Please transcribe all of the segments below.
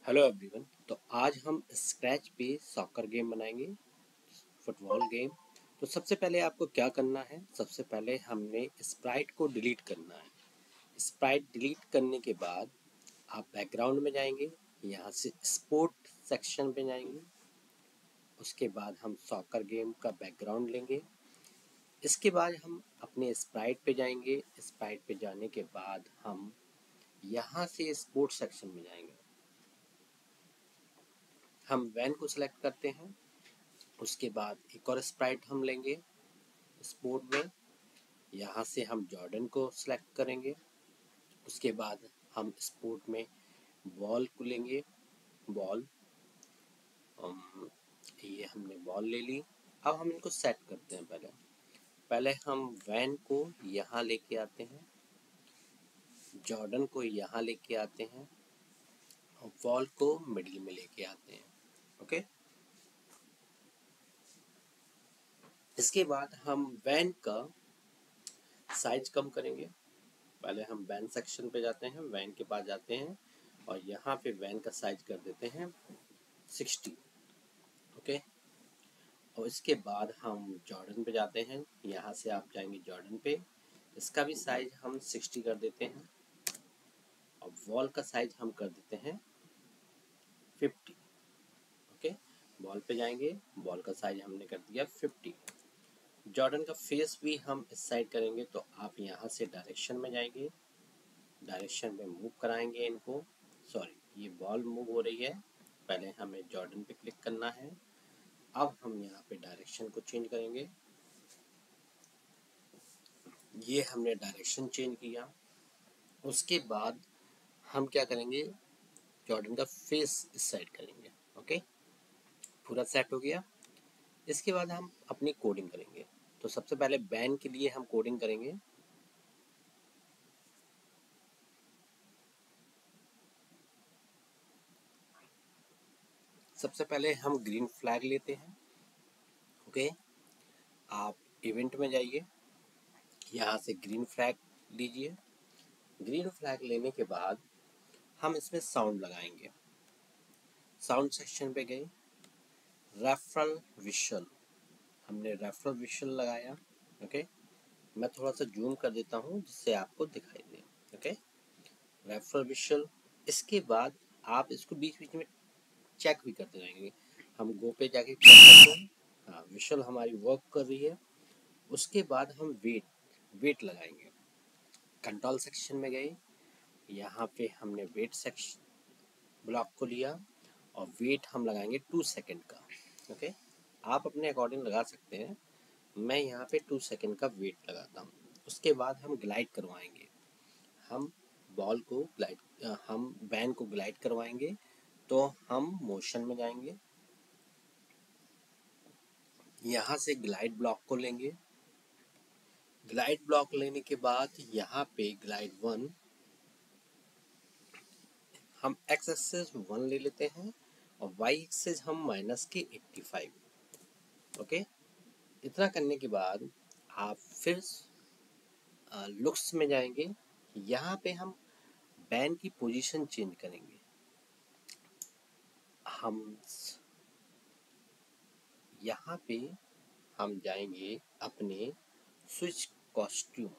Hello everyone. तो आज हम स्क्रैच पे सॉकर गेम बनाएंगे, फुटबॉल गेम। तो सबसे पहले आपको क्या करना है, सबसे पहले हमने स्प्राइट को डिलीट करना है। स्प्राइट डिलीट करने के बाद आप बैकग्राउंड में जाएंगे, यहाँ से स्पोर्ट सेक्शन पे जाएंगे। उसके बाद हम सॉकर गेम का बैकग्राउंड लेंगे। इसके बाद हम अपने स्प्राइट पे जाएंगे। स्प्राइट पे जाने के बाद हम यहाँ से स्पोर्ट सेक्शन में जाएंगे। हम वैन को सिलेक्ट करते हैं। उसके बाद एक और स्प्राइट हम लेंगे स्पोर्ट में। यहाँ से हम जॉर्डन को सिलेक्ट करेंगे। उसके बाद हम स्पोर्ट में बॉल को लेंगे। बॉल ये हमने बॉल ले ली। अब हम इनको सेट करते हैं। पहले हम वैन को यहाँ लेके आते हैं, जॉर्डन को यहाँ लेके आते हैं और बॉल को मिडिल में लेके आते हैं। ओके। इसके बाद हम वैन का साइज कम करेंगे। पहले हम वैन सेक्शन पे जाते हैं, वैन के पास जाते हैं और यहाँ पे वैन का साइज कर देते हैं 60। ओके। और इसके बाद हम जॉर्डन पे जाते हैं, यहाँ से आप जाएंगे जॉर्डन पे, इसका भी साइज हम 60 कर देते हैं और वॉल का साइज हम कर देते हैं 50। ओके। बॉल पे जाएंगे, बॉल का साइज हमने कर दिया 50। जॉर्डन का फेस भी हम इस साइड करेंगे, तो आप यहाँ से डायरेक्शन में जाएंगे, डायरेक्शन में मूव कराएंगे इनको। सॉरी, ये बॉल मूव हो रही है, पहले हमें जॉर्डन पे क्लिक करना है। अब हम यहाँ पे डायरेक्शन को चेंज करेंगे। ये हमने डायरेक्शन चेंज किया। उसके बाद हम क्या करेंगे, जॉर्डन का फेस इस साइड करेंगे। ओके, पूरा सेट हो गया। इसके बाद हम अपनी कोडिंग करेंगे। तो सबसे पहले बैन के लिए हम कोडिंग करेंगे। सबसे पहले हम ग्रीन फ्लैग लेते हैं। ओके, आप इवेंट में जाइए, यहाँ से ग्रीन फ्लैग लीजिए। ग्रीन फ्लैग लेने के बाद हम इसमें साउंड लगाएंगे। साउंड सेक्शन पे गए, रेफरल विजुअल, हमने रेफरल विजुअल लगाया। ओके, मैं थोड़ा सा जूम कर देता हूँ जिससे आपको दिखाई दे। Okay, referral visual. इसके बाद आप इसको बीच बीच में चेक भी करते रहेंगे। हम गो पे जाके चेक करते हैं, हाँ विजुअल हमारी वर्क कर रही है। उसके बाद हम वेट लगाएंगे। कंट्रोल सेक्शन में गए, यहाँ पे हमने वेट सेक्शन ब्लॉक को लिया और वेट हम लगाएंगे 2 सेकेंड का। ओके, आप अपने अकॉर्डिंग लगा सकते हैं, मैं यहाँ पे 2 सेकेंड का वेट लगाता हूँ। उसके बाद हम ग्लाइड करवाएंगे। हम बॉल को हम बैन को ग्लाइड करवाएंगे। तो हम मोशन में जाएंगे, यहाँ से ग्लाइड ब्लॉक को लेंगे। ग्लाइड ब्लॉक लेने के बाद यहाँ पे ग्लाइड 1, हम एक्स एक्सेस 1 ले लेते हैं और वाई एक्सेस हम माइनस के 85। ओके, इतना करने के बाद आप फिर लुक्स में जाएंगे। यहाँ पे हम बैन की पोजीशन चेंज करेंगे। हम यहाँ पे हम जाएंगे अपने स्विच कॉस्ट्यूम।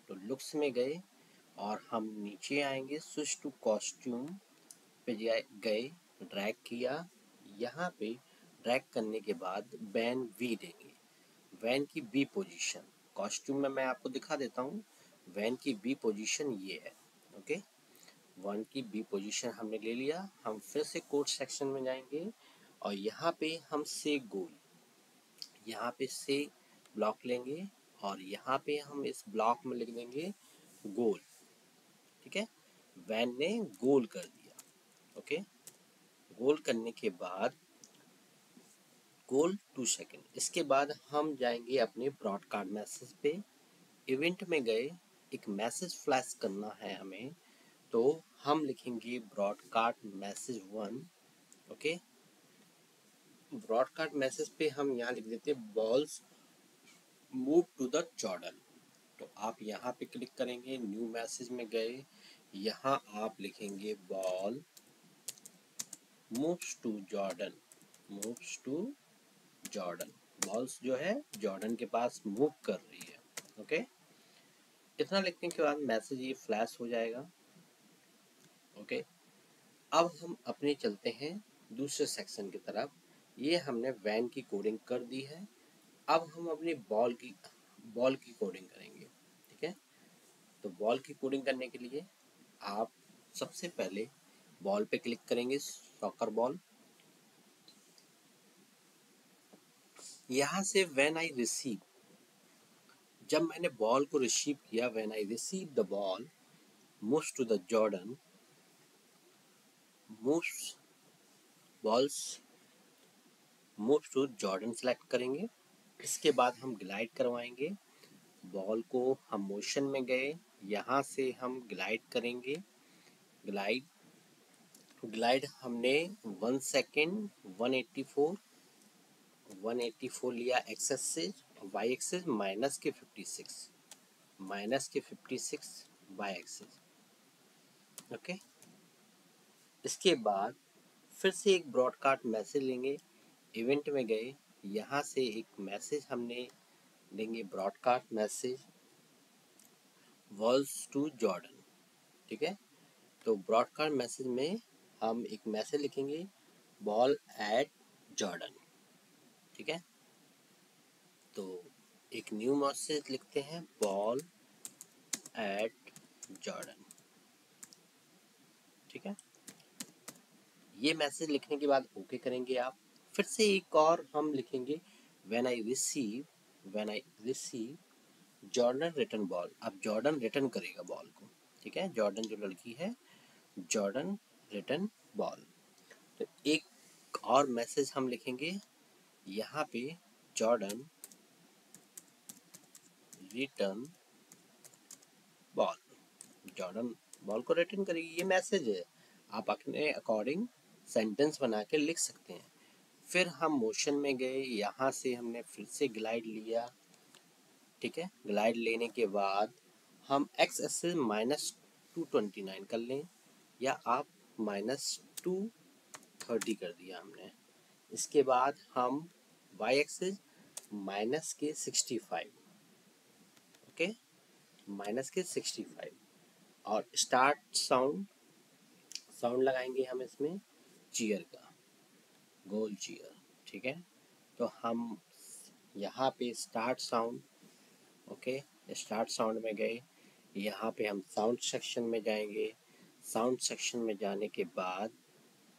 तो लुक्स में गए और हम नीचे आएंगे, स्विच टू कॉस्ट्यूम पे गए, ड्रैग किया। यहाँ पे ड्रैग करने के बाद बैन वी देंगे। वैन की बी पोजीशन, कॉस्ट्यूम में मैं आपको दिखा देता हूँ। वैन की बी पोजीशन ये है। ओके, वन की बी पोजीशन हमने ले लिया। हम फिर से कोड सेक्शन में जाएंगे और यहाँ पे हम से गोल, यहाँ पे से ब्लॉक लेंगे और यहाँ पे हम इस ब्लॉक में लिख देंगे गोल। ठीक है, वैन ने गोल कर दिया। ओके, गोल करने के बाद गोल 2 सेकेंड। इसके बाद हम जाएंगे अपने ब्रॉडकास्ट मैसेज पे। इवेंट में गए, एक मैसेज फ्लैश करना है हमें, तो हम लिखेंगे broadcast message 1। Okay, broadcast message पे हम यहाँ लिख देते हैं balls move to the Jordan. तो आप यहाँ पे क्लिक करेंगे, न्यू मैसेज में गए, यहाँ आप लिखेंगे ball moves to Jordan, moves to Jordan, balls जो है जॉर्डन के पास मूव कर रही है। ओके, इतना लिखने के बाद मैसेज ये फ्लैश हो जाएगा। ओके, अब हम अपने चलते हैं दूसरे सेक्शन की तरफ। ये हमने वैन की कोडिंग कर दी है, अब हम अपनी बॉल की कोडिंग करेंगे। ठीक है, तो बॉल की कोडिंग करने के लिए आप सबसे पहले बॉल पे क्लिक करेंगे, सॉकर बॉल। यहाँ से व्हेन आई रिसीव, जब मैंने बॉल को रिसीव किया, when I receive the ball moves to the Jordan, moves balls moves to Jordan select करेंगे। इसके बाद हम ग्लाइड करवाएंगे बॉल को, हम मोशन में गए, यहाँ से हम ग्लाइड करेंगे। ग्लाइड ग्लाइड हमने 1 सेकेंड 184 लिया X axis, Y axis minus के 56 वाई एक्सिस। ओके, इसके बाद फिर से एक ब्रॉडकास्ट मैसेज लेंगे, इवेंट में गए, यहाँ से एक मैसेज हमने देंगे, broadcast message balls to Jordan. ठीक है, तो ब्रॉडकास्ट मैसेज में हम एक मैसेज लिखेंगे, बॉल एट जॉर्डन। ठीक है, तो एक न्यू मैसेज लिखते हैं, बॉल एट जॉर्डन। ठीक है, ये मैसेज लिखने के बाद ओके करेंगे आप। फिर से एक और हम लिखेंगे, when I receive Jordan return ball. अब जॉर्डन रिटर्न करेगा बॉल को। ठीक है, जॉर्डन जो लड़की है, जॉर्डन रिटर्न बॉल। तो एक और मैसेज हम लिखेंगे यहाँ पे, Jordan return ball. Jordan ball को रिटर्न करेगी, ये मैसेज है, आप अपने अकॉर्डिंग सेंटेंस बना के लिख सकते हैं। फिर हम मोशन में गए, यहाँ से हमने फिर से ग्लाइड लिया। ठीक है, ग्लाइड लेने के बाद हम एक्स एक्सिस -229 कर लें, या आप -230 कर दिया हमने। इसके बाद हम वाई एक्सिस माइनस के 65। ओके, माइनस के 65 और स्टार्ट साउंड लगाएंगे हम इसमें चीयर का, गोल चीयर। ठीक है, तो हम यहाँ पे start sound, okay, start sound में गए, यहाँ पे हम साउंड सेक्शन में जाएंगे। साउंड सेक्शन में जाने के बाद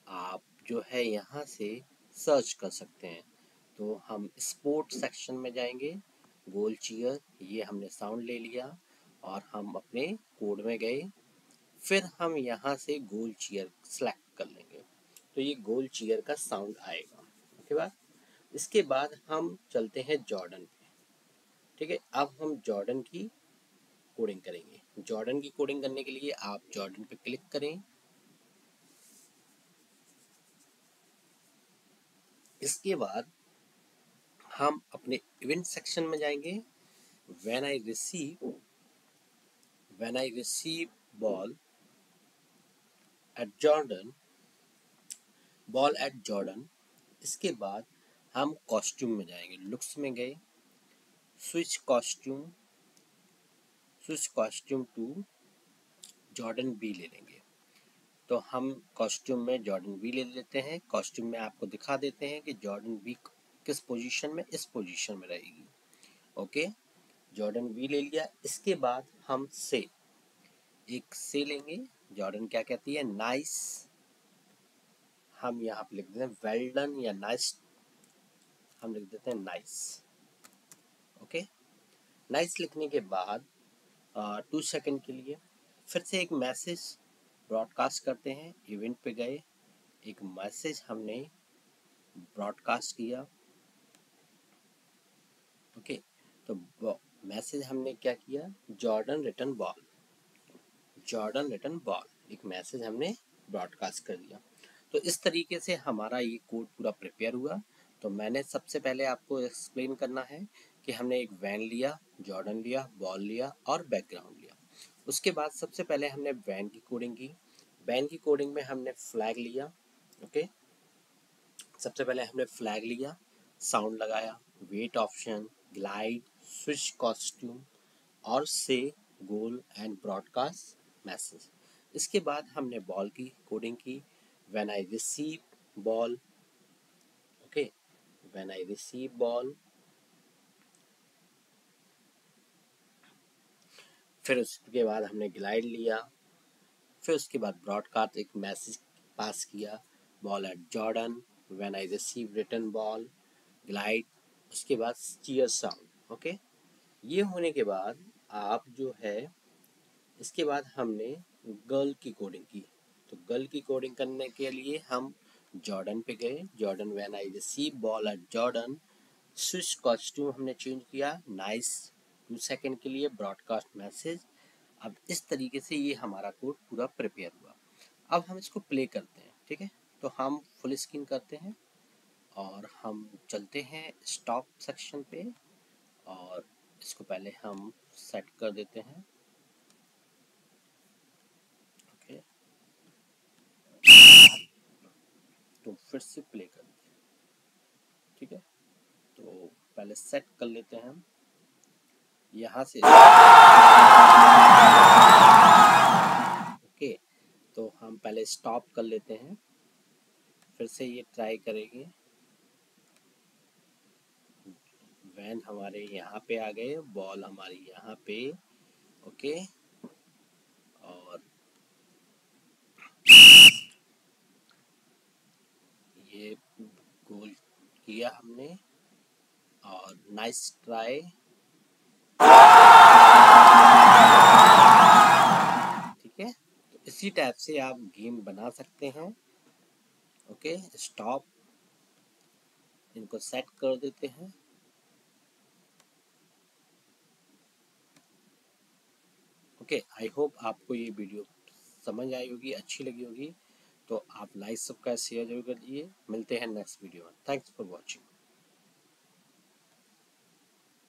आप जो है यहाँ से सर्च कर सकते हैं, तो हम स्पोर्ट सेक्शन में जाएंगे, गोल चीयर, ये हमने साउंड ले लिया और हम अपने कोड में गए। फिर हम यहाँ से गोल चीयर सेलेक्ट कर लेंगे, तो ये गोल चीयर का साउंड आएगा। ओके बात, इसके बाद हम चलते हैं जॉर्डन पे। ठीक है, अब हम जॉर्डन की कोडिंग करेंगे। जॉर्डन की कोडिंग करने के लिए आप जॉर्डन पे क्लिक करें। इसके बाद हम अपने इवेंट सेक्शन में जाएंगे, when I receive ball at Jordan. इसके बाद हम कॉस्ट्यूम में जाएंगे, लुक्स में गए, switch costume to Jordan B ले लेंगे। तो हम कॉस्ट्यूम में जॉर्डन बी ले लेते हैं। कॉस्ट्यूम में आपको दिखा देते हैं कि जॉर्डन बी किस पोजीशन में, इस पोजीशन में रहेगी। ओके, जॉर्डन बी ले लिया। इसके बाद हम एक से लेंगे, जॉर्डन क्या कहती है, नाइस, हम यहाँ पे लिख देते हैं वेल डन या नाइस, हम लिख देते हैं नाइस। ओके, नाइस लिखने के बाद 2 सेकंड के लिए फिर से एक मैसेज ब्रॉडकास्ट करते हैं। इवेंट पे गए, एक मैसेज हमने ब्रॉडकास्ट किया। ओके, तो मैसेज हमने क्या किया, जॉर्डन रिटर्न बॉल, एक मैसेज हमने ब्रॉडकास्ट कर दिया। तो इस तरीके से हमारा ये कोड पूरा प्रिपेयर हुआ। तो मैंने सबसे पहले आपको एक्सप्लेन करना है कि हमने एक वैन लिया, जॉर्डन लिया, बॉल लिया और बैकग्राउंड लिया। उसके बाद सबसे पहले हमने वैन की कोडिंग की। वैन की कोडिंग में हमने फ्लैग लिया, ओके, सबसे पहले हमने फ्लैग लिया, साउंड लगाया, wait option, glide, switch costume और से गोल एंड ब्रॉडकास्ट मैसेज। इसके बाद हमने बॉल की कोडिंग की, when I receive ball, okay, when I receive ball. फिर उसके बाद हमने ग्लाइड लिया, फिर उसके बाद ब्रॉडकास्ट एक मैसेज पास किया, ball at Jordan, when I receive return ball, glide, उसके बाद चीयर साउंड, ओके। ये होने के बाद आप जो है, इसके बाद हमने गर्ल की कोडिंग की। तो गर्ल की कोडिंग करने के लिए हम जॉर्डन पे गए, Jordan when I receive ball at Jordan, switch costume हमने चेंज किया, नाइस 2 सेकंड के लिए, ब्रॉडकास्ट मैसेज। अब इस तरीके से ये हमारा कोड पूरा प्रिपेयर हुआ। अब हम इसको प्ले करते हैं, ठीक है। तो हम फुल स्क्रीन करते हैं और हम चलते हैं स्टॉप सेक्शन पे और इसको पहले हम सेट कर देते हैं, ओके। तो फिर से प्ले करते हैं, ठीक है। तो पहले सेट कर लेते हैं हम यहाँ से, ओके। तो हम पहले स्टॉप कर लेते हैं, फिर से ये ट्राई करेंगे। वैन हमारे यहाँ पे आ गए, बॉल हमारी यहाँ पे, ओके। और ये गोल किया हमने और नाइस ट्राई, ठीक है। तो इसी टाइप से आप गेम बना सकते हैं, ओके। स्टॉप, इनको सेट कर देते हैं, ओके। आई होप आपको ये वीडियो समझ आई होगी, अच्छी लगी होगी। तो आप लाइक सब्सक्राइब शेयर जरूर कर दीजिए। मिलते हैं नेक्स्ट वीडियो में। Thanks for watching.